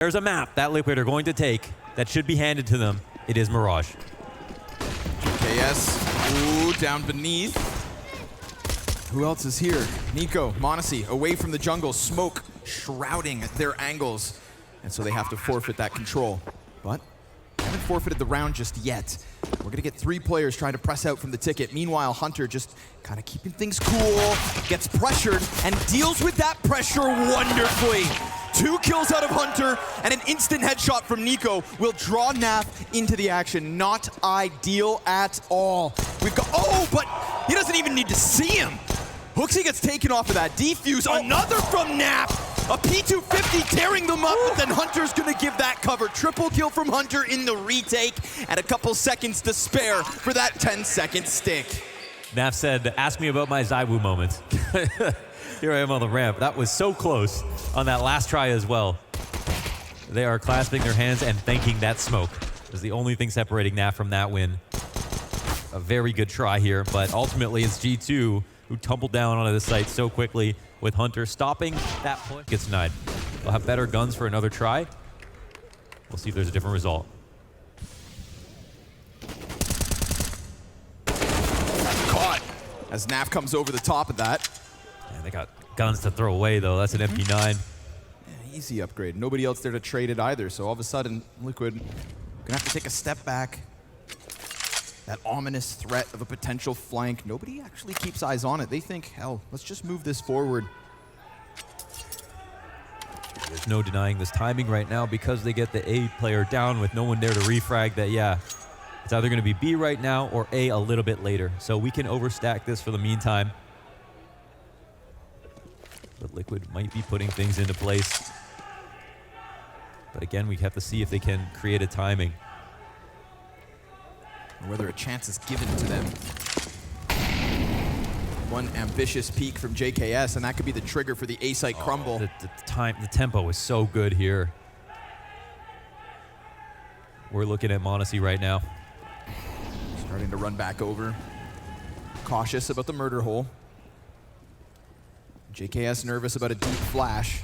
There's a map that Liquid are going to take that should be handed to them. It is Mirage. KS, ooh, down beneath. Who else is here? niko, m0NESY, away from the jungle, smoke shrouding their angles. And so they have to forfeit that control. But they haven't forfeited the round just yet. We're gonna get 3 players trying to press out from the ticket. Meanwhile, Hunter just kind of keeping things cool, gets pressured, and deals with that pressure wonderfully. 2 kills out of Hunter, and an instant headshot from niko will draw NaV into the action. Not ideal at all. We've got, oh, but he doesn't even need to see him. HooXi gets taken off of that. Defuse, another from NaV. A P250 tearing them up, but then Hunter's gonna give that cover. Triple kill from Hunter in the retake, and a couple seconds to spare for that 10-second stick. NaV said, ask me about my ZywOo moment. Here I am on the ramp. That was so close on that last try as well. They are clasping their hands and thanking that smoke. It was the only thing separating NaV from that win. A very good try here, but ultimately it's G2 who tumbled down onto the site so quickly with Hunter stopping that push. Gets denied. They'll have better guns for another try. We'll see if there's a different result. Caught as NaV comes over the top of that. Yeah, they got guns to throw away though. That's an MP9. Yeah, easy upgrade. Nobody else there to trade it either. So all of a sudden, Liquid gonna have to take a step back. That ominous threat of a potential flank. Nobody actually keeps eyes on it. They think, hell, let's just move this forward. There's no denying this timing right now because they get the A player down with no one there to refrag that, yeah, it's either going to be B right now or A little bit later. So we can overstack this for the meantime. But Liquid might be putting things into place. But again, we have to see if they can create a timing. Or whether a chance is given to them. One ambitious peek from JKS, and that could be the trigger for the A-site crumble. The tempo is so good here. We're looking at m0NESY right now. Starting to run back over. Cautious about the murder hole. JKS nervous about a deep flash.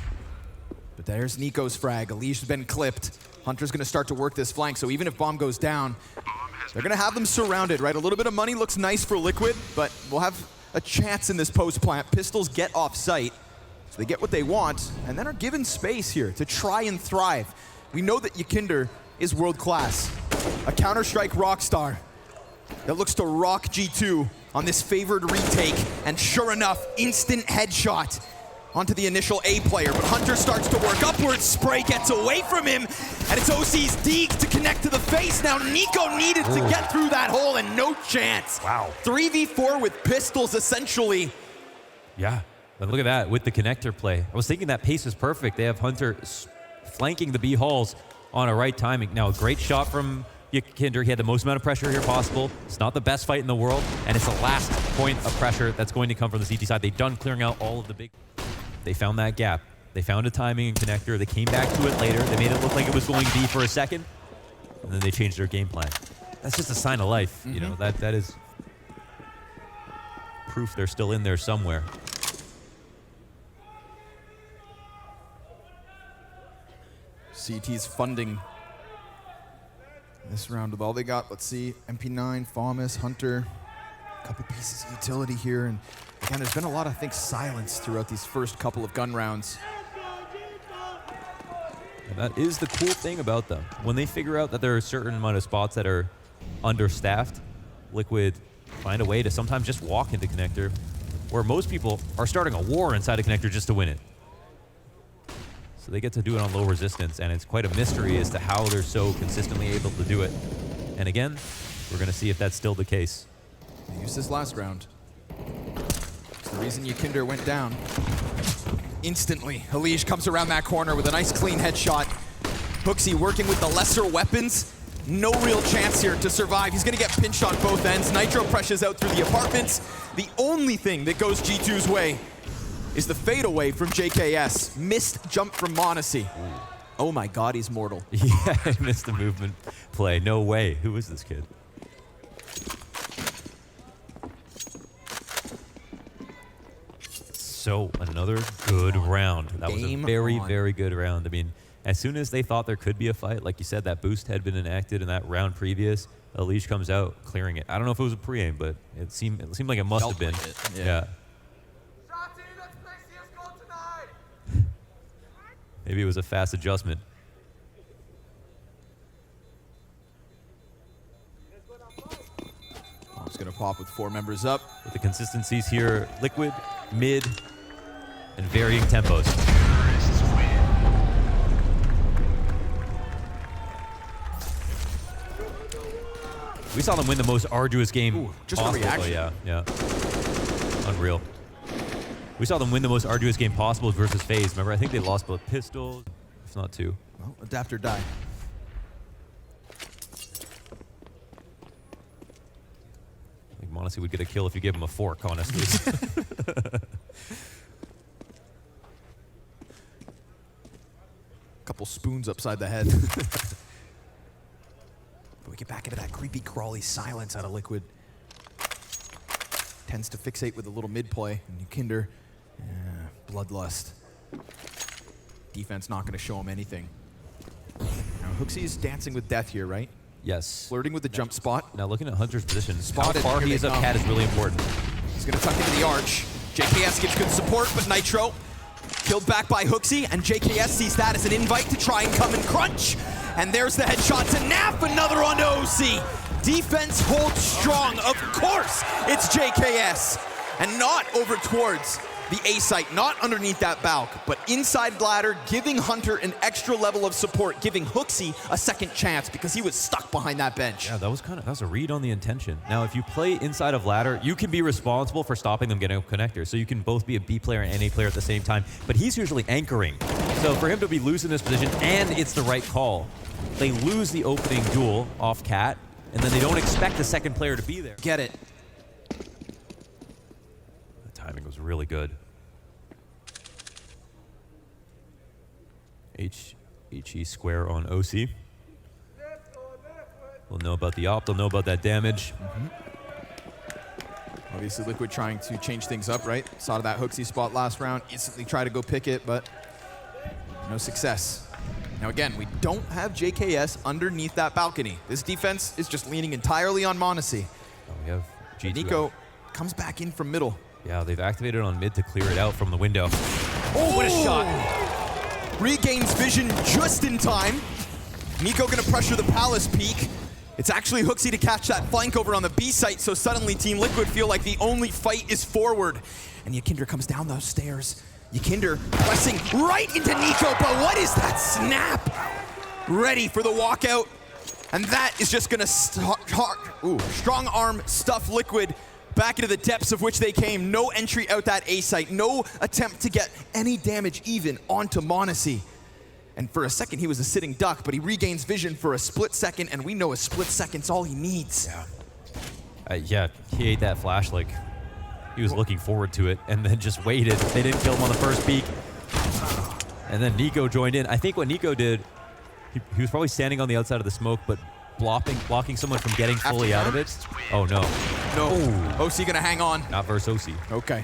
But there's niko's frag. Alish has been clipped. Hunter's gonna start to work this flank, so even if bomb goes down, they're gonna have them surrounded, right? A little bit of money looks nice for Liquid, but we'll have a chance in this post-plant. Pistols get off site, so they get what they want, and then are given space here to try and thrive. We know that Ykinder is world-class. A Counter-Strike rockstar that looks to rock G2 on this favored retake, and sure enough, instant headshot onto the initial A player, but Hunter starts to work upwards. Spray gets away from him, and it's OC's Deek to connect to the face. Now niko needed to get through that hole, and no chance. Wow. 3v4 with pistols, essentially. Yeah, but look at that with the connector play. I was thinking that pace is perfect. They have Hunter flanking the B halls on a right timing. Now, a great shot from Ykinder. He had the most amount of pressure here possible. It's not the best fight in the world, and it's the last point of pressure that's going to come from the CT side. They've done clearing out all of the big... They found that gap. They found a timing and connector. They came back to it later. They made it look like it was going B for a second, and then they changed their game plan. That's just a sign of life, you know. That is proof they're still in there somewhere. CT's funding this round with all they got. Let's see, MP9, FAMAS, Hunter, a couple pieces of utility here, and again, there's been a lot of, I think, silence throughout these first couple of gun rounds. And that is the cool thing about them. When they figure out that there are a certain amount of spots that are understaffed, Liquid find a way to sometimes just walk into connector, where most people are starting a war inside a connector just to win it. So they get to do it on low resistance, and it's quite a mystery as to how they're so consistently able to do it. And again, we're going to see if that's still the case. They used this last round. It's the reason Ykinder went down. Instantly, Alish comes around that corner with a nice clean headshot. HooXi working with the lesser weapons. No real chance here to survive. He's gonna get pinched on both ends. Nitro presses out through the apartments. The only thing that goes G2's way is the fadeaway from JKS. Missed jump from m0NESY. Oh my God, he's mortal. Yeah, I missed the movement play. No way. Who is this kid? So another good round. That was a very, very good round. I mean, as soon as they thought there could be a fight, like you said, that boost had been enacted in that round previous, Unleash comes out, clearing it. I don't know if it was a pre-aim, but it seemed like it must have been. Like it, yeah. Let's play CSGO tonight. Maybe it was a fast adjustment. He's going to pop with 4 members up. With the consistencies here, liquid, mid, and varying tempos. We saw them win the most arduous game just possible. a reaction. Yeah. Unreal. We saw them win the most arduous game possible versus FaZe. Remember, I think they lost both pistols, if not 2. Well, adapt or die. I think Monacy would get a kill if you gave him a fork, honestly. Couple spoons upside the head. But we get back into that creepy, crawly silence out of Liquid. Tends to fixate with a little mid play. And Nykytilan, bloodlust. Defense not going to show him anything. Now, Hooksy is dancing with death here, right? Yes. Flirting with the jump spot. Now looking at Hunter's position, Spotted. how far Here he is they up come. cat is really important. He's going to tuck into the arch. JKS gives good support, but Nitro killed back by Hooksy, and JKS sees that as an invite to try and come and crunch. And there's the headshot to Nap, another on to OC. Defense holds strong. Of course, it's JKS. And not over towards the A site, not underneath that balk, but inside ladder, giving Hunter an extra level of support, giving Hooksy a second chance because he was stuck behind that bench. Yeah, that was a read on the intention. Now, if you play inside of ladder, you can be responsible for stopping them getting a connector. So you can both be a B player and A player at the same time. But he's usually anchoring. So for him to be loose in this position, and it's the right call, they lose the opening duel off cat, and then they don't expect the second player to be there. Get it. The timing was really good. HE square on OC. We'll know about the op, they'll know about that damage. Obviously, Liquid trying to change things up, right? Saw that Hooksy spot last round, instantly try to go pick it, but no success. Now again, we don't have JKS underneath that balcony. This defense is just leaning entirely on Monacy. Oh, we have G2. Niko comes back in from middle. Yeah, they've activated on mid to clear it out from the window. Oh, what a shot! Regains vision just in time. Niko gonna pressure the Palace peak. It's actually Hooksy to catch that flank over on the B site, so suddenly Team Liquid feel like the only fight is forward. And Nykytilan comes down those stairs. Nykytilan pressing right into Niko, but what is that snap? Ready for the walkout. And that is just gonna strong arm stuff Liquid back into the depths of which they came. No entry out that A site. No attempt to get any damage even onto Monacy. And for a second, he was a sitting duck, but he regains vision for a split second, and we know a split second's all he needs. Yeah, he ate that flash like he was looking forward to it, and then just waited. They didn't kill him on the first peek. And then Niko joined in. I think what Niko did, he was probably standing on the outside of the smoke, but blocking someone from getting fully out of it. Oh, no. No. Oh. OC gonna hang on. Not versus OC. Okay.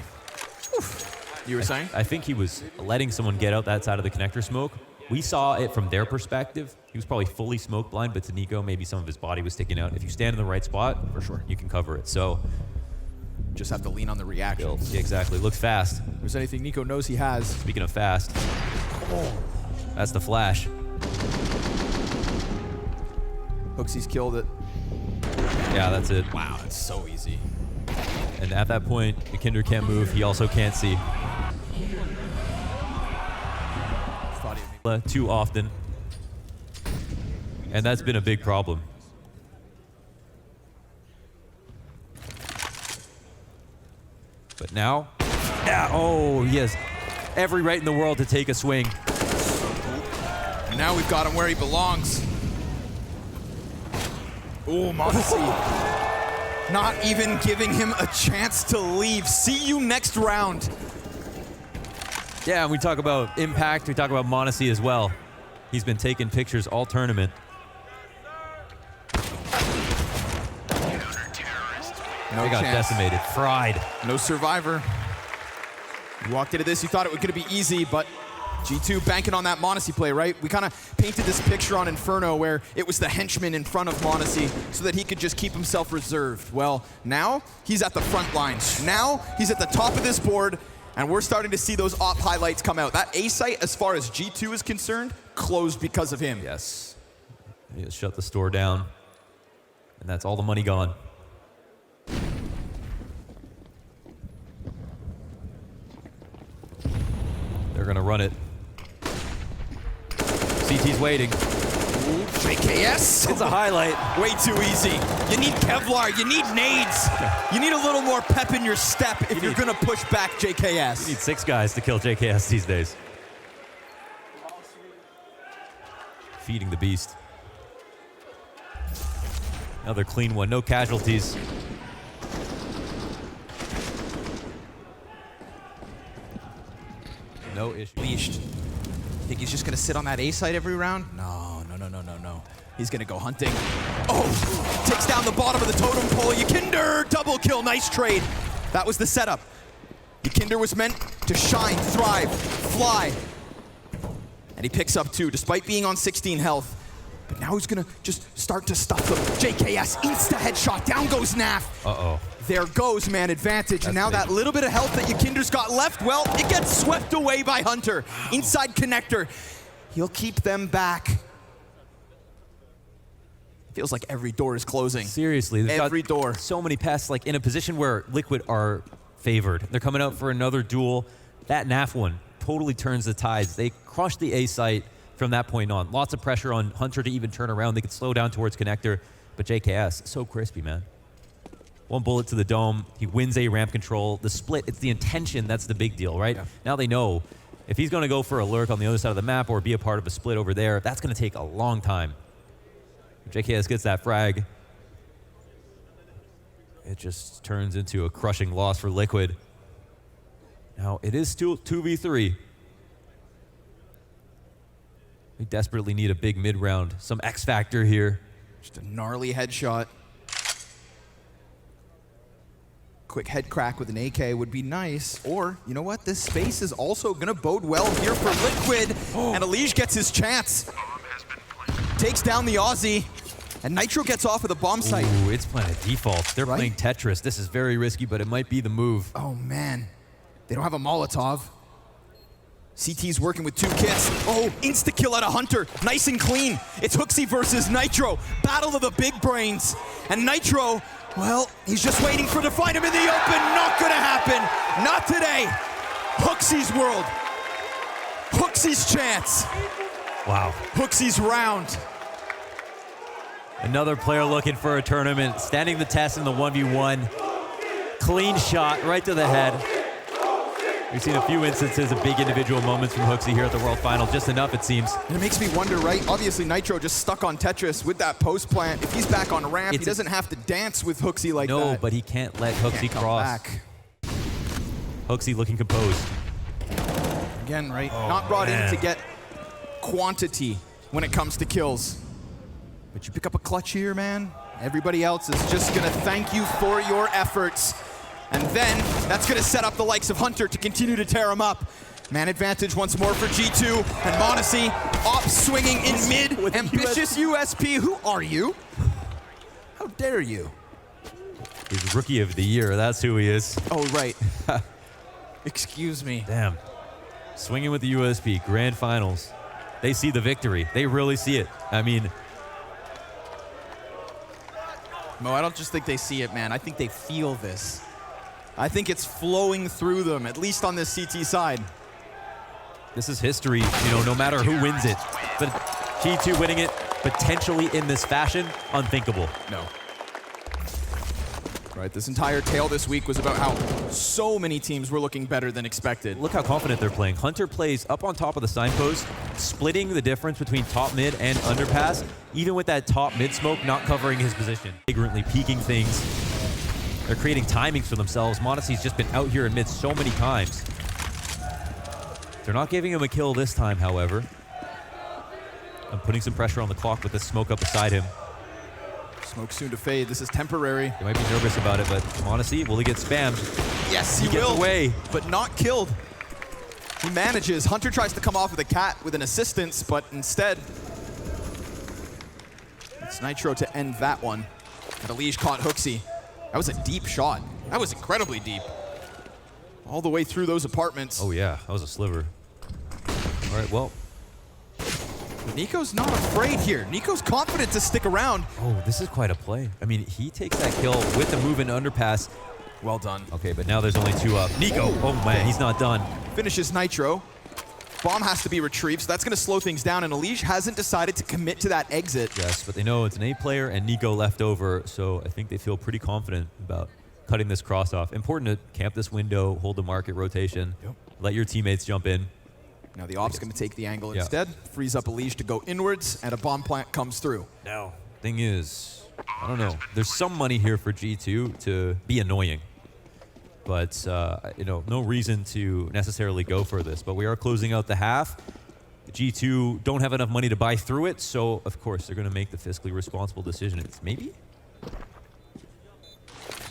You were saying? I think he was letting someone get out that side of the connector smoke. We saw it from their perspective. He was probably fully smoke blind, but to Niko, maybe some of his body was sticking out. If you stand in the right spot, for sure, you can cover it. So just have to lean on the reaction. Yeah, exactly. Looks fast. If there's anything Niko knows he has. Speaking of fast, that's the flash. Hooksy's killed it. Yeah, that's it. Wow, that's so easy. And at that point, Nykytilan can't move. He also can't see. Too often. And that's been a big problem. But now, yeah, oh, he has every right in the world to take a swing. And now we've got him where he belongs. Oh, Monacy. Not even giving him a chance to leave. See you next round. Yeah, and we talk about impact, we talk about Monacy as well. He's been taking pictures all tournament. No they got chance. decimated, fried. No survivor. You walked into this, you thought it was gonna be easy, but G2 banking on that Monacy play, right? We kind of painted this picture on Inferno where it was the henchman in front of Monacy so that he could just keep himself reserved. Well, now he's at the front lines. Now he's at the top of this board, and we're starting to see those op highlights come out. That A site, as far as G2 is concerned, closed because of him. Yes. He just shut the store down, and that's all the money gone. They're gonna run it. CT's waiting. Ooh, JKS. It's a highlight. Way too easy. You need Kevlar, you need nades. You need a little more pep in your step if you're gonna push back JKS. You need 6 guys to kill JKS these days. Feeding the beast. Another clean one, no casualties. No issue. Leashed. Think he's just gonna sit on that A site every round? No. He's gonna go hunting. Oh, takes down the bottom of the totem pole. Ykinder, double kill, nice trade. That was the setup. Ykinder was meant to shine, thrive, fly. And he picks up 2, despite being on 16 health. But now he's gonna just start to stuff them. JKS, insta headshot, down goes NaV. Uh-oh. There goes man advantage, and now that little bit of health that Ykinder's got left, well, it gets swept away by Hunter. Inside connector. He'll keep them back. Feels like every door is closing. Seriously, they've every got door. So many pests, like in a position where Liquid are favored. They're coming out for another duel. That NaV one totally turns the tides. They crush the A site from that point on. Lots of pressure on Hunter to even turn around. They could slow down towards connector, but JKS, so crispy, man. 1 bullet to the dome. He wins A ramp control. The split, it's the intention that's the big deal, right? Yeah. Now they know if he's going to go for a lurk on the other side of the map or be a part of a split over there, that's going to take a long time. JKS gets that frag. It just turns into a crushing loss for Liquid. Now, it is still 2v3. We desperately need a big mid-round. Some X factor here. Just a gnarly headshot. Quick head crack with an AK would be nice. Or, you know what? This space is also going to bode well here for Liquid. And Elige gets his chance. Takes down the Aussie. And Nitro gets off of the bomb site. Ooh, it's playing a default. They're playing Tetris. This is very risky, but it might be the move. Oh, man. They don't have a Molotov. CT's working with 2 kits. Oh, insta-kill out of Hunter. Nice and clean. It's HooXi versus Nitro. Battle of the big brains. And Nitro, well, he's just waiting to find him in the open. Not gonna happen. Not today. HooXi's world. HooXi's chance. Wow. HooXi's round. Another player looking for a tournament, standing the test in the 1v1. Clean shot right to the head. We've seen a few instances of big individual moments from HooXi here at the World Final. Just enough, it seems. And it makes me wonder, right? Obviously, Nitro just stuck on Tetris with that post plant. If he's back on ramp, he doesn't have to dance with HooXi like that. No, but he can't let HooXi cross. HooXi looking composed. Again, right? Not brought in to get quantity when it comes to kills. But you pick up a clutch here, man. Everybody else is just gonna thank you for your efforts. And then that's gonna set up the likes of Hunter to continue to tear him up. Man advantage once more for G2 and Monacy. Op swinging in mid. With ambitious USP. Who are you? How dare you? He's Rookie of the Year. That's who he is. Oh, right. Excuse me. Damn. Swinging with the USP. Grand Finals. They see the victory. They really see it. I mean, Mo, I don't just think they see it, man. I think they feel this. I think it's flowing through them, at least on this CT side. this is history, you know, no matter who wins it. But G2 winning it potentially in this fashion, unthinkable. No. Right, this entire tale this week was about how so many teams were looking better than expected. Look how confident they're playing. Hunter plays up on top of the signpost, splitting the difference between top mid and underpass, even with that top mid smoke not covering his position. Flagrantly peeking things. They're creating timings for themselves. Monacy's just been out here in mid so many times. They're not giving him a kill this time, however. I'm putting some pressure on the clock with this smoke up beside him. Smoke soon to fade. This is temporary. They might be nervous about it, but Monacy, will he get spammed? Yes, he gets will. Away. But not killed. He manages. Hunter tries to come off with a cat with an assistance, but instead, it's Nitro to end that one. And Elige caught Hooksy. That was a deep shot. That was incredibly deep. All the way through those apartments. Oh yeah, that was a sliver. All right, well. niko's not afraid here. niko's confident to stick around. Oh, this is quite a play. I mean, he takes that kill with the move into underpass. Well done. Okay, but now there's only 2 up. niko, oh man, he's not done. Finishes Nitro. Bomb has to be retrieved, so that's going to slow things down, and Elige hasn't decided to commit to that exit. Yes, but they know it's an A player and niko left over, so I think they feel pretty confident about cutting this cross off. Important to camp this window, hold the market rotation, let your teammates jump in. Now the op's going to take the angle instead, frees up Elige to go inwards, and a bomb plant comes through. Now, thing is, I don't know. There's some money here for G2 to be annoying. But, you know, no reason to necessarily go for this. But we are closing out the half. G2 don't have enough money to buy through it, so of course they're going to make the fiscally responsible decision. It's maybe?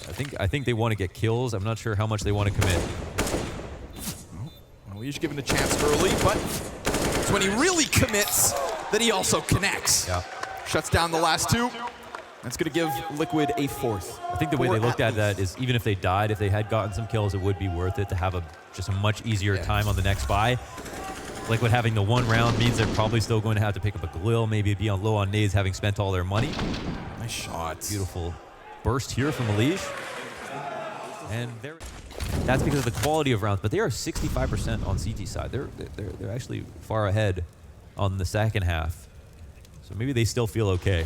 I think they want to get kills. I'm not sure how much they want to commit. Well, Elige given a chance early, but it's when he really commits that he also connects. Yeah. Shuts down the last 2. That's going to give Liquid a 4th. I think the way they looked at that is even if they died, if they had gotten some kills, it would be worth it to have just a much easier time on the next buy. Liquid having the 1 round means they're probably still going to have to pick up a Galil, maybe be on low on nades, having spent all their money. Nice shot. Beautiful burst here from Elige. And that's because of the quality of rounds, but they are 65% on CT side. They're actually far ahead on the second half. So maybe they still feel okay.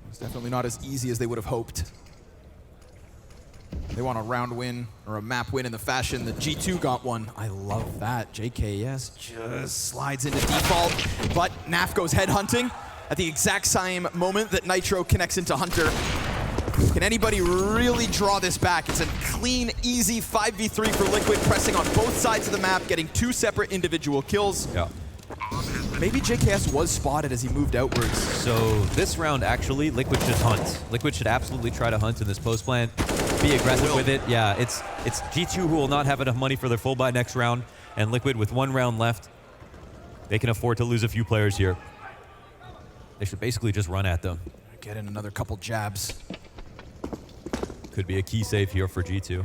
It's definitely not as easy as they would have hoped. They want a round win or a map win in the fashion that G2 got one. I love that. JKS just slides into default, but Naf goes headhunting at the exact same moment that Nitro connects into Hunter. Can anybody really draw this back? It's a clean, easy 5v3 for Liquid, pressing on both sides of the map, getting 2 separate individual kills. Yeah. Maybe JKS was spotted as he moved outwards. So this round, actually, Liquid should hunt. Liquid should absolutely try to hunt in this post plant. Be aggressive with it. Yeah, it's G2 who will not have enough money for their full buy next round, and Liquid with 1 round left, they can afford to lose a few players here. They should basically just run at them. Get in another couple jabs. Could be a key save here for G2.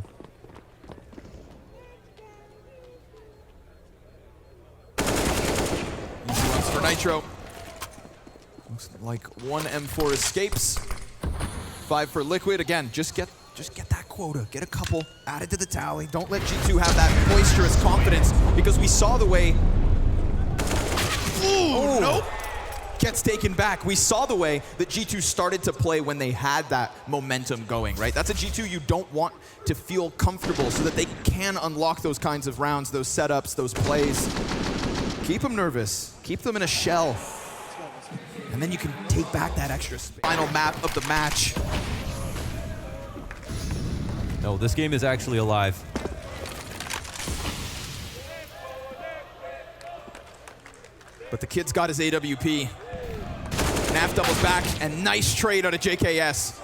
Easy ones for Nitro. Looks like 1 M4 escapes. 5 for Liquid. Again, just get that quota. Get a couple added to the tally. Don't let G2 have that boisterous confidence, because we saw the way. Ooh, nope. Gets taken back. We saw the way that G2 started to play when they had that momentum going, right? That's a G2 you don't want to feel comfortable, so that they can unlock those kinds of rounds, those setups, those plays. Keep them nervous. Keep them in a shell. And then you can take back that extra space. Final map of the match. No, this game is actually alive. But the kid's got his AWP. Naf doubles back, and nice trade out of JKS.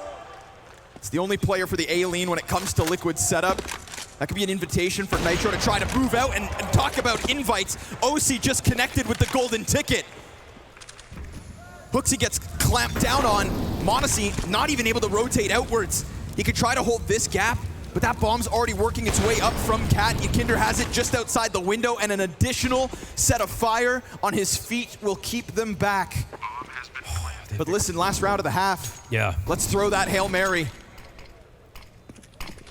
It's the only player for the A-lean when it comes to Liquid setup. That could be an invitation for Nitro to try to move out and talk about invites. OC just connected with the golden ticket. Hooksy gets clamped down on. Monacy not even able to rotate outwards. He could try to hold this gap, but that bomb's already working its way up from Cat. Ykinder has it just outside the window, and an additional set of fire on his feet will keep them back. But listen, last round of the half. Yeah. Let's throw that Hail Mary.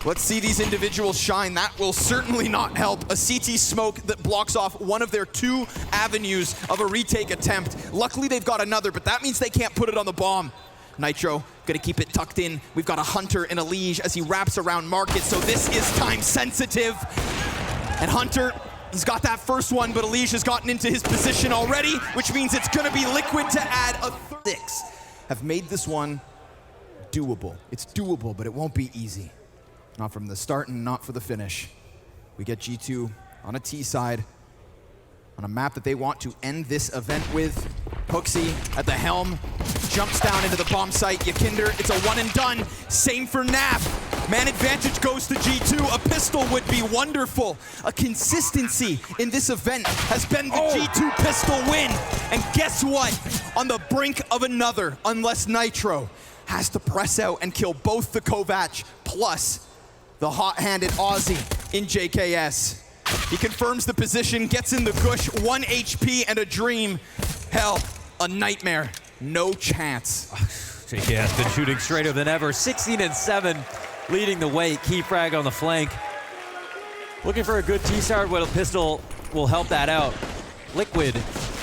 Let's see these individuals shine. That will certainly not help. A CT smoke that blocks off one of their 2 avenues of a retake attempt. Luckily, they've got another, but that means they can't put it on the bomb. Nitro gonna keep it tucked in. We've got a Hunter and Elige as he wraps around Market, so this is time sensitive. And Hunter, he's got that first one, but Elige has gotten into his position already, which means it's gonna be Liquid to add a 6. Have made this one doable. It's doable, but it won't be easy. Not from the start and not for the finish. We get G2 on a T side, on a map that they want to end this event with. Hooksy at the helm. jumps down into the bomb site. Ykinder, it's a one and done. Same for NaV. Man advantage goes to G2. A pistol would be wonderful. A consistency in this event has been the G2 pistol win. And guess what? On the brink of another, unless Nitro has to press out and kill both the Kovac plus the hot-handed Aussie in JKS. He confirms the position, gets in the gush, 1 HP and a dream. Hell, a nightmare, no chance. JKS been shooting straighter than ever. 16 and 7, leading the way. Key frag on the flank. Looking for a good T-Star, but a pistol will help that out. Liquid,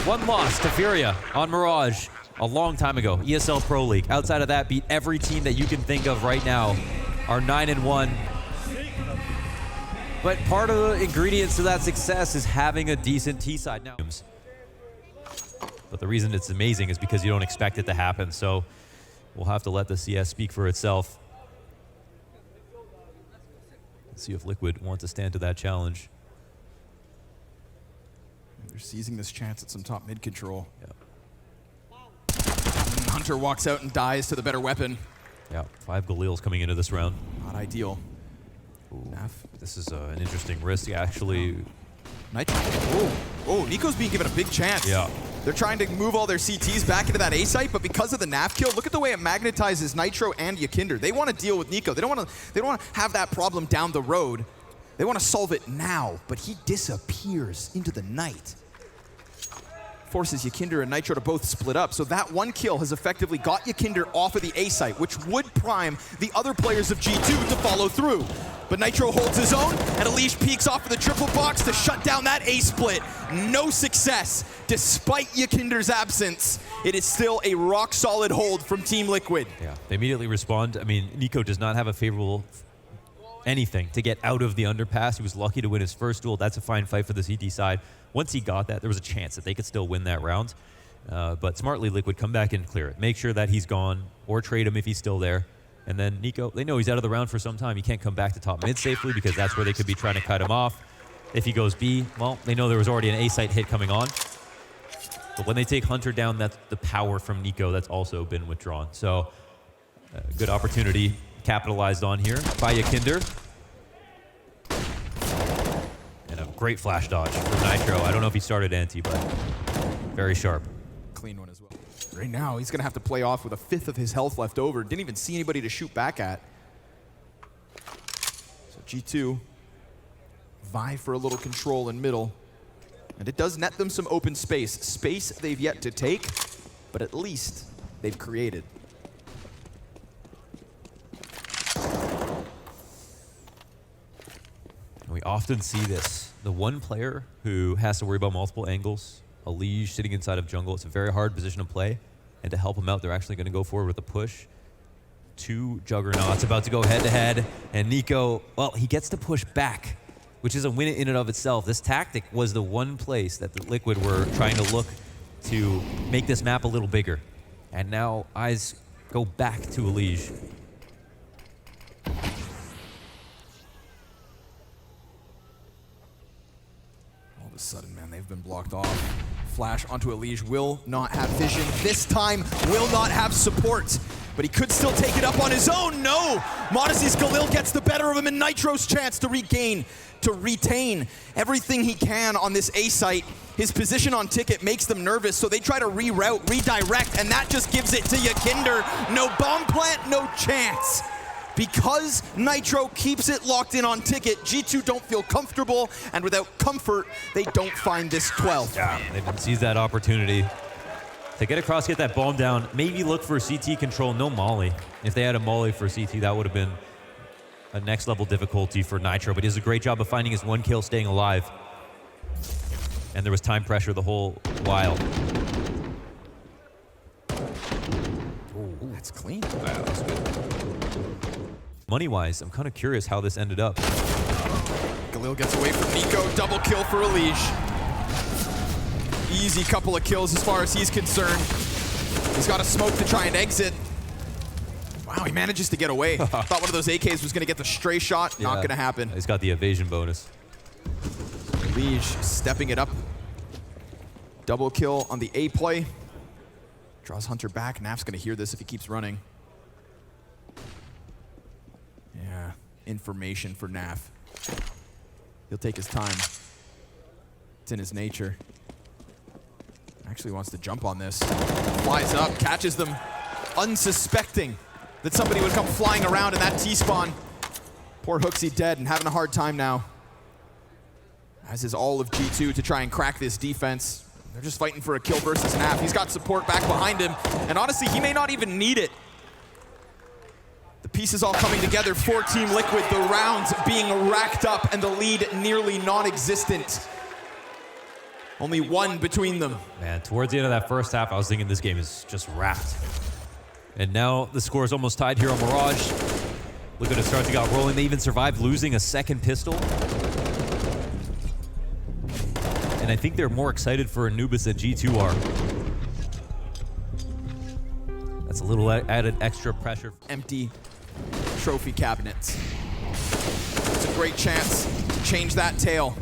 one loss to Furia on Mirage a long time ago. ESL Pro League. Outside of that, beat every team that you can think of right now. Are 9 and 1. But part of the ingredients to that success is having a decent T-side now. But the reason it's amazing is because you don't expect it to happen. So we'll have to let the CS speak for itself. Let's see if Liquid want to stand to that challenge. They're seizing this chance at some top mid control. Yeah. Hunter walks out and dies to the better weapon. Yeah, 5 Galils coming into this round. Not ideal. NaV, this is an interesting risk, actually. Nitro. Oh, niko's being given a big chance. Yeah. They're trying to move all their CTs back into that A site, but because of the NaV kill, look at the way it magnetizes Nitro and Ykinder. They want to deal with niko. They don't want to have that problem down the road. They want to solve it now, but he disappears into the night. Forces Ykinder and Nitro to both split up, so that one kill has effectively got Ykinder off of the A site, which would prime the other players of G2 to follow through. But Nitro holds his own, and Alish peeks off of the triple box to shut down that A split. No success. Despite Ykinder's absence, it is still a rock-solid hold from Team Liquid. Yeah, they immediately respond. I mean, niko does not have a favorable anything to get out of the underpass. He was lucky to win his first duel. That's a fine fight for the CT side. Once he got that, there was a chance that they could still win that round. But smartly, Liquid come back and clear it. Make sure that he's gone, or trade him if he's still there. And then niko, they know he's out of the round for some time. He can't come back to top mid safely because that's where they could be trying to cut him off. If he goes B, well, they know there was already an A site hit coming on. But when they take Hunter down, that's the power from niko that's also been withdrawn. So, good opportunity capitalized on here by Ykinder. And a great flash dodge from Nitro. I don't know if he started anti, but very sharp. Clean one as well. Right now, he's going to have to play off with a fifth of his health left over. Didn't even see anybody to shoot back at. So G2 vie for a little control in middle. And it does net them some open space. Space they've yet to take, but at least they've created. We often see this. The one player who has to worry about multiple angles, a liege sitting inside of jungle. It's a very hard position to play. And to help him out, they're actually going to go forward with a push. 2 juggernauts about to go head-to-head. And niko, well, he gets to push back, which is a win in and of itself. This tactic was the one place that the Liquid were trying to look to make this map a little bigger. And now eyes go back to a liege. All of a sudden, man, they've been blocked off. Flash onto Alish, will not have vision. This time, will not have support. But he could still take it up on his own. No! Modesty's Galil gets the better of him, and Nitro's chance to retain everything he can on this A site. His position on ticket makes them nervous, so they try to reroute, redirect, and that just gives it to Ykinder. No bomb plant, no chance. Because Nitro keeps it locked in on ticket, G2 don't feel comfortable, and without comfort, they don't find this 12th. Yeah, they didn't seize that opportunity to get across, get that bomb down, maybe look for CT control, no molly. If they had a molly for CT, that would have been a next level difficulty for Nitro, but he does a great job of finding his 1 kill, staying alive. And there was time pressure the whole while. Ooh, that's clean. Wow, that's good. Money-wise, I'm kind of curious how this ended up. Galil gets away from niko, double kill for Alish. Easy couple of kills as far as he's concerned. He's got a smoke to try and exit. Wow, he manages to get away. Thought one of those AKs was going to get the stray shot. Yeah, not going to happen. He's got the evasion bonus. Alish stepping it up. Double kill on the A play. Draws Hunter back. Naf's going to hear this if he keeps running. Yeah, information for Naf. He'll take his time. It's in his nature. Actually wants to jump on this. Flies up, catches them, unsuspecting that somebody would come flying around in that T-spawn. Poor HooXi dead and having a hard time now. As is all of G2 to try and crack this defense. They're just fighting for a kill versus Naf. He's got support back behind him, and honestly, he may not even need it. The pieces all coming together for Team Liquid, the rounds being racked up, and the lead nearly non-existent. Only one between them. Man, towards the end of that first half, I was thinking this game is just wrapped. And now the score is almost tied here on Mirage. Liquid has started to get rolling. They even survived losing a second pistol. And I think they're more excited for Anubis than G2 are. That's a little added extra pressure. Empty trophy cabinets. It's a great chance to change that tale.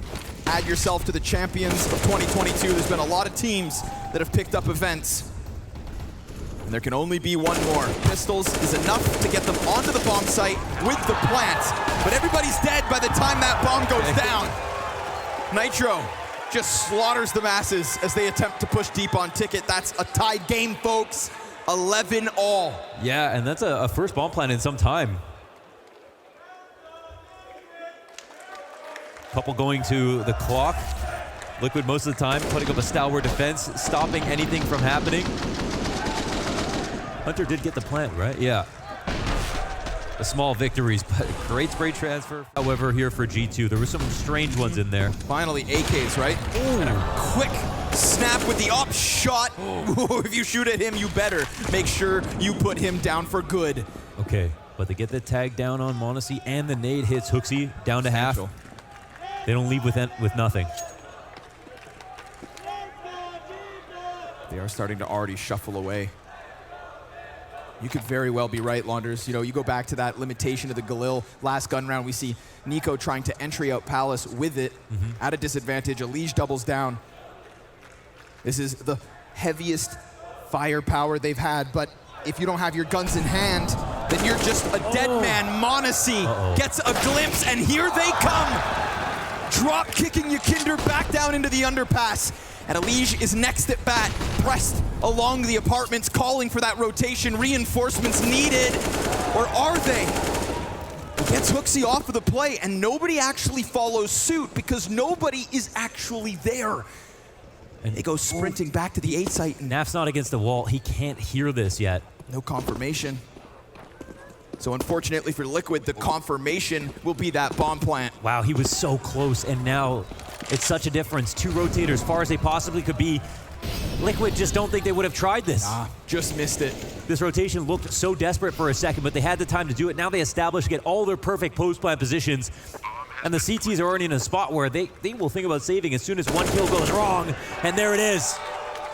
Add yourself to the champions of 2022. There's been a lot of teams that have picked up events. And there can only be one more. Pistols is enough to get them onto the bomb site with the plant. But everybody's dead by the time that bomb goes down. Nitro just slaughters the masses as they attempt to push deep on Ticket. That's a tied game, folks. 11-all. Yeah, and that's a first bomb plant in some time. Couple going to the clock. Liquid most of the time putting up a stalwart defense, stopping anything from happening. Hunter did get the plant, right? Yeah. The small victories, but great spray transfer. However, here for G2, there were some strange ones in there. Finally, AKs, right? And a quick snap with the op shot. If you shoot at him, you better make sure you put him down for good. Okay, but they get the tag down on m0NESY, and the nade hits HooXi down to half. They don't leave with nothing. They are starting to already shuffle away. You could very well be right, Launders. You know, you go back to that limitation of the Galil last gun round. We see niko trying to entry out Palace with it at a disadvantage. Elige doubles down. This is the heaviest firepower they've had, but if you don't have your guns in hand, then you're just a dead man. m0NESY gets a glimpse, and here they come. Drop kicking Ykinder back down into the underpass. And Elige is next at bat, pressed along the apartments, calling for that rotation. Reinforcements needed, or are they? Gets HooXi off of the play, and nobody actually follows suit because nobody is actually there. And they go sprinting back to the A site. And Naf's not against the wall. He can't hear this yet. no confirmation. So unfortunately for Liquid, the confirmation will be that bomb plant. Wow, he was so close, and now it's such a difference. Two rotators, far as they possibly could be. Liquid just don't think they would have tried this. Just missed it. This rotation looked so desperate for a second, but they had the time to do it. Now they establish, get all their perfect post-plant positions, and the CTs are already in a spot where they will think about saving as soon as one kill goes wrong, and there it is.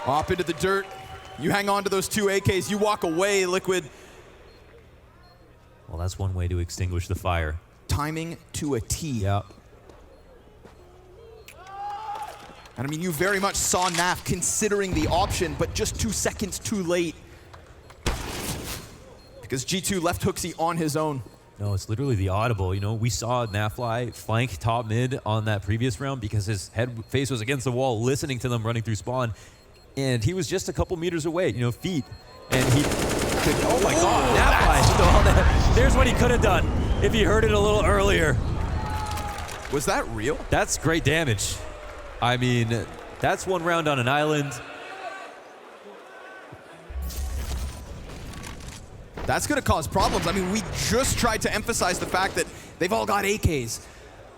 Off into the dirt. You hang on to those two AKs, you walk away, Liquid. Well, that's one way to extinguish the fire. Timing to a T. Yeah. And I mean, you very much saw NAF considering the option, but just 2 seconds too late. Because G2 left HooXi on his own. No, it's literally the audible. You know, we saw Nafly flank top mid on that previous round because his face was against the wall, listening to them running through spawn. And he was just a couple meters away, you know, feet. And he could, oh my God, Nafly. There's what he could have done if he heard it a little earlier. Was that real? That's great damage. I mean, that's one round on an island. That's going to cause problems. I mean, we just tried to emphasize the fact that they've all got AKs.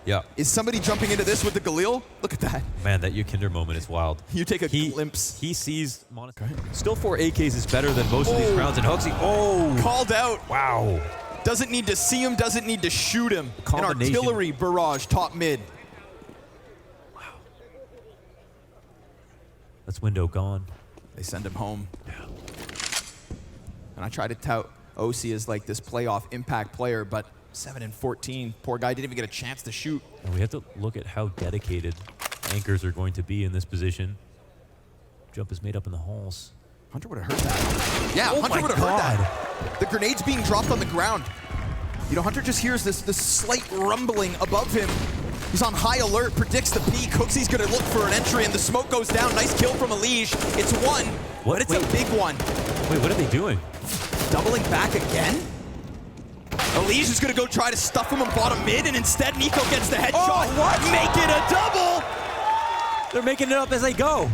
Yeah. Is somebody jumping into this with the Galil? Look at that. Man, that Ykinder moment is wild. You take a glimpse. He sees m0NESY. Still 4 AKs is better than most of these rounds. And HooXi, called out. Wow. Doesn't need to see him, doesn't need to shoot him. An Combination. artillery barrage top mid. Wow. That's window gone. They send him home. Yeah. And I try to tout OC as like this playoff impact player, but 7 and 14, poor guy didn't even get a chance to shoot. And we have to look at how dedicated anchors are going to be in this position. Jump is made up in the halls. Hunter would have heard that. Yeah, Oh Hunter my would have heard God. that. The grenade's being dropped on the ground. You know, Hunter just hears this slight rumbling above him. He's on high alert, predicts the peak. Hooksy's gonna look for an entry, and the smoke goes down. Nice kill from Elige. It's one, What? but it's Wait. a big one. Wait, what are they doing? Doubling back again? Elige is gonna go try to stuff him on bottom mid, and instead niko gets the headshot. Oh, what? Make it a double! They're making it up as they go.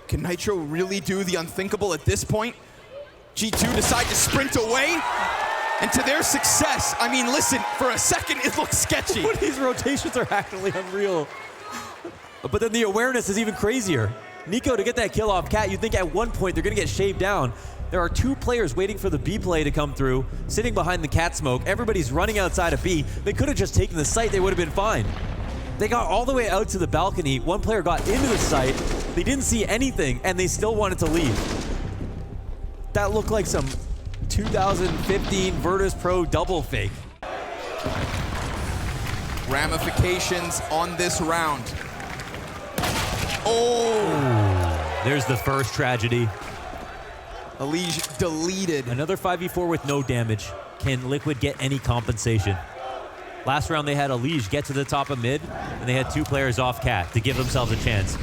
Can Nitro really do the unthinkable at this point? G2 decide to sprint away, and to their success, I mean, listen, for a second it looks sketchy. These rotations are actually unreal. But then the awareness is even crazier. niko to get that kill off Cat, you'd think at one point they're gonna get shaved down. There are 2 players waiting for the B play to come through, sitting behind the Cat smoke. Everybody's running outside of B. They could have just taken the site, they would have been fine. They got all the way out to the balcony. One player got into the site. They didn't see anything, and they still wanted to leave. That looked like some 2015 Virtus Pro double fake. Ramifications on this round. Oh! There's the first tragedy. Elige deleted. Another 5v4 with no damage. Can Liquid get any compensation? Last round they had Elige get to the top of mid, and they had 2 players off Cat to give themselves a chance.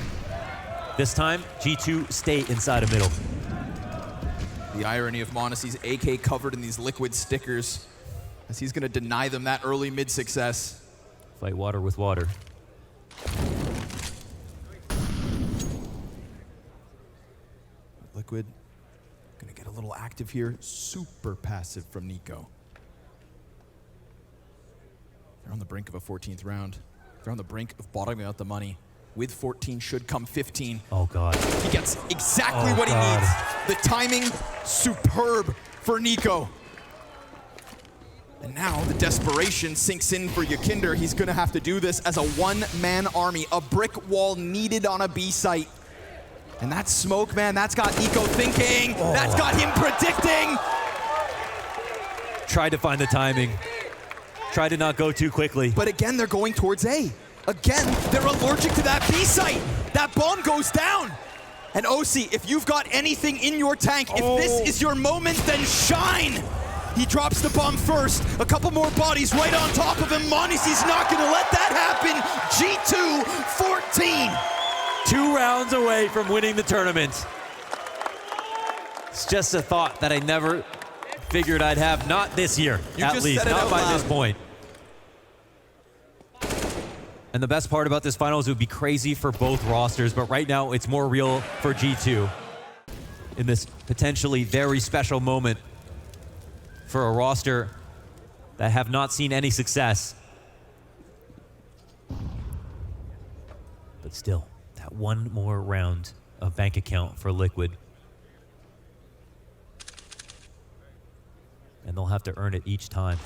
This time, G2 stay inside of middle. The irony of Monacy's AK covered in these Liquid stickers, as he's gonna deny them that early mid success. Fight water with water. Liquid gonna get a little active here. Super passive from niko. They're on the brink of a 14th round. They're on the brink of bottoming out the money. With 14 should come 15. Oh God. He gets exactly what he God. needs. The timing, superb for niko. And now the desperation sinks in for Yakinder. He's gonna have to do this as a one-man army. A brick wall needed on a B site. And that smoke, man, that's got niko thinking. Oh. That's got him predicting. Tried to find the timing. Tried to not go too quickly. But again, they're going towards A. Again, they're allergic to that B site. That bomb goes down. And OC, if you've got anything in your tank, if this is your moment, then shine. He drops the bomb first. A couple more bodies right on top of him. Monacy's not gonna let that happen. G2, 14. 2 rounds away from winning the tournament. It's just a thought that I never figured I'd have, not this year, You at just least, said it not out by loud. this point. And the best part about this finals, it would be crazy for both rosters, but right now it's more real for G2 in this potentially very special moment for a roster that have not seen any success. But still, that one more round of bank account for Liquid. And they'll have to earn it each time.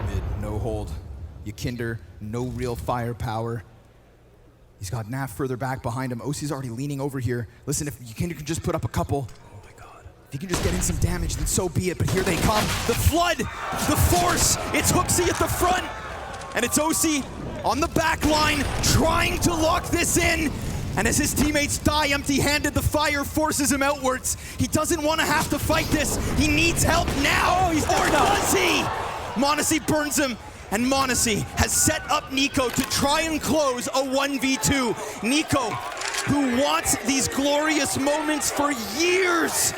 Mid, no hold. Yakinder, no real firepower. He's got Naf further back behind him. OC's already leaning over here. Listen, if Yakinder can just put up a couple. Oh my God. If he can just get in some damage, then so be it. But here they come. The flood, the force. It's Hooksy at the front. And it's OC on the back line, trying to lock this in. And as his teammates die empty-handed, the fire forces him outwards. He doesn't want to have to fight this. He needs help now. Or does he? Monacy burns him. And Monacy has set up niko to try and close a 1v2. niko, who wants these glorious moments for years,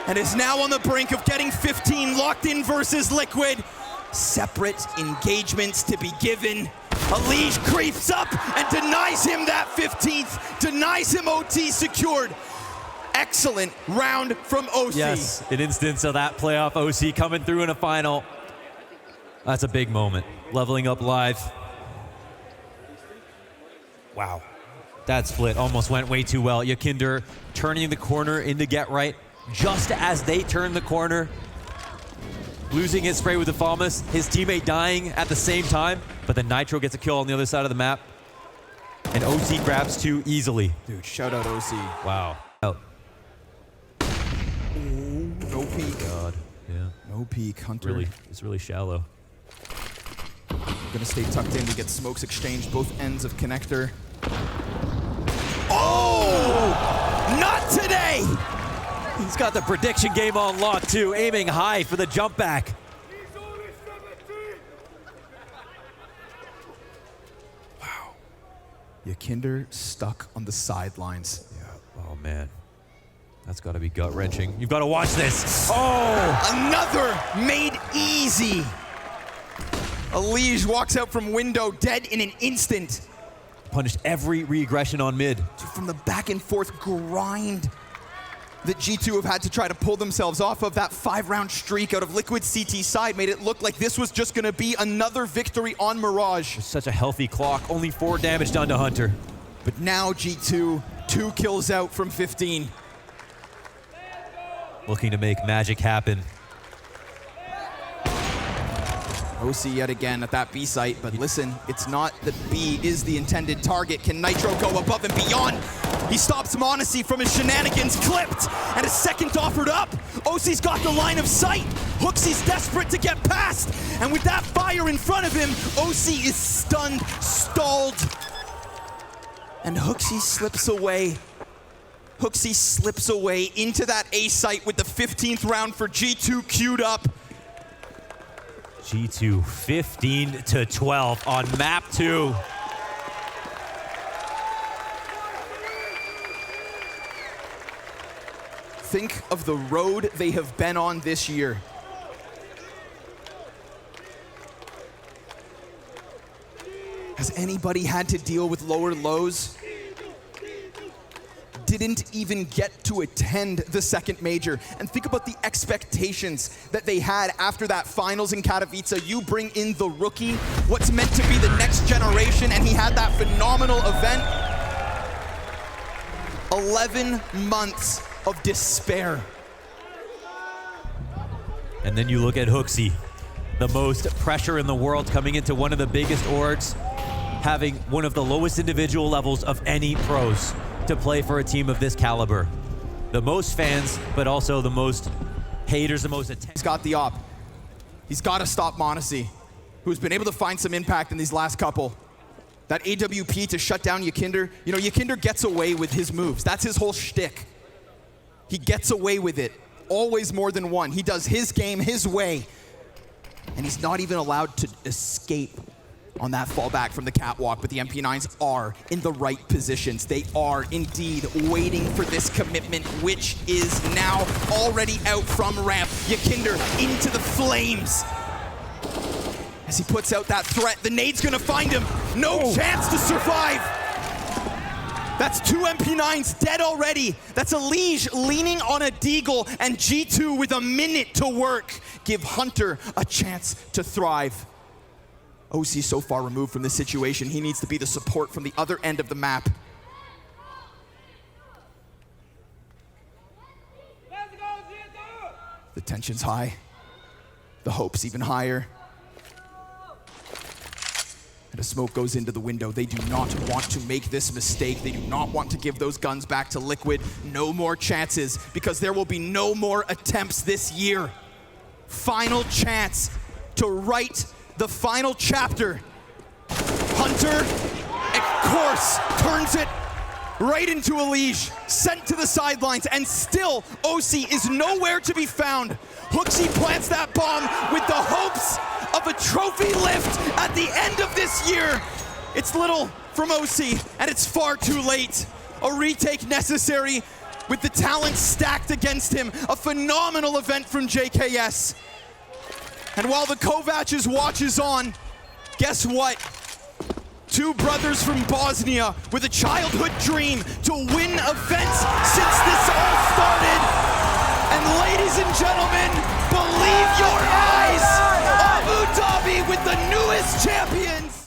and is now on the brink of getting 15 locked in versus Liquid. Separate engagements to be given. Elige creeps up and denies him that 15th, denies him OT secured. Excellent round from OC. Yes, an instance of that playoff OC coming through in a final. That's a big moment. Leveling up live. Wow. That split almost went way too well. Yakinder turning the corner into get right just as they turn the corner. Losing his spray with the Falmus. His teammate dying at the same time. But then Nitro gets a kill on the other side of the map. And OC grabs 2 easily. Dude, shout out OC. Wow. Oh. No peek. God. Yeah. No No peek, Hunter. It's really shallow. Gonna stay tucked in to get smokes exchanged, both ends of connector. Oh! Not today! He's got the prediction game on lock too, aiming high for the jump back. Wow. Ykinter stuck on the sidelines. Yeah. Oh man. That's got to be gut-wrenching. You've got to watch this. Oh! Another made easy. Alige walks out from window, dead in an instant. Punished every regression on mid. From the back and forth grind that G2 have had to try to pull themselves off of, that 5-round streak out of Liquid CT side made it look like this was just going to be another victory on Mirage. Such a healthy clock. Only 4 damage done to Hunter. But now G2, 2 kills out from 15. Looking to make magic happen. OC yet again at that B site, but listen, it's not that B is the intended target. Can Nitro go above and beyond? He stops Monacy from his shenanigans, clipped, and a second offered up. OC's got the line of sight. Hooksy's desperate to get past, and with that fire in front of him, OC is stunned, stalled, and Hooksy slips away. Hooksy slips away into that A site with the 15th round for G2 queued up. G2 15-12 on map 2. Think of the road they have been on this year. Has anybody had to deal with lower lows? Didn't even get to attend the second major. And think about the expectations that they had after that finals in Katowice. You bring in the rookie, what's meant to be the next generation, and he had that phenomenal event. 11 months of despair. And then you look at Hooksy, the most pressure in the world coming into one of the biggest orgs, having one of the lowest individual levels of any pros to play for a team of this caliber. The most fans, but also the most haters, the most attention. He's got the op. He's got to stop Monacy, who's been able to find some impact in these last couple. That AWP to shut down Ykinter. You know, Ykinter gets away with his moves. That's his whole shtick. He gets away with it. Always more than one. He does his game his way. And he's not even allowed to escape on that fallback from the catwalk, but the MP9s are in the right positions. They are indeed waiting for this commitment, which is now already out from ramp. Ykinter into the flames. As he puts out that threat, the nade's gonna find him. No chance to survive. That's 2 MP9s dead already. That's Alige leaning on a deagle, and G2 with a minute to work. Give Hunter a chance to thrive. OC so far removed from this situation. He needs to be the support from the other end of the map. The tension's high. The hope's even higher. And a smoke goes into the window. They do not want to make this mistake. They do not want to give those guns back to Liquid. No more chances, because there will be no more attempts this year. Final chance to write the final chapter. Hunter, of course, turns it right into Alige, sent to the sidelines, and still OC is nowhere to be found. Hooksy plants that bomb with the hopes of a trophy lift at the end of this year. It's little from OC, and it's far too late. A retake necessary with the talent stacked against him. A phenomenal event from JKS. And while the Kovacs watch is on, guess what? 2 brothers from Bosnia with a childhood dream to win events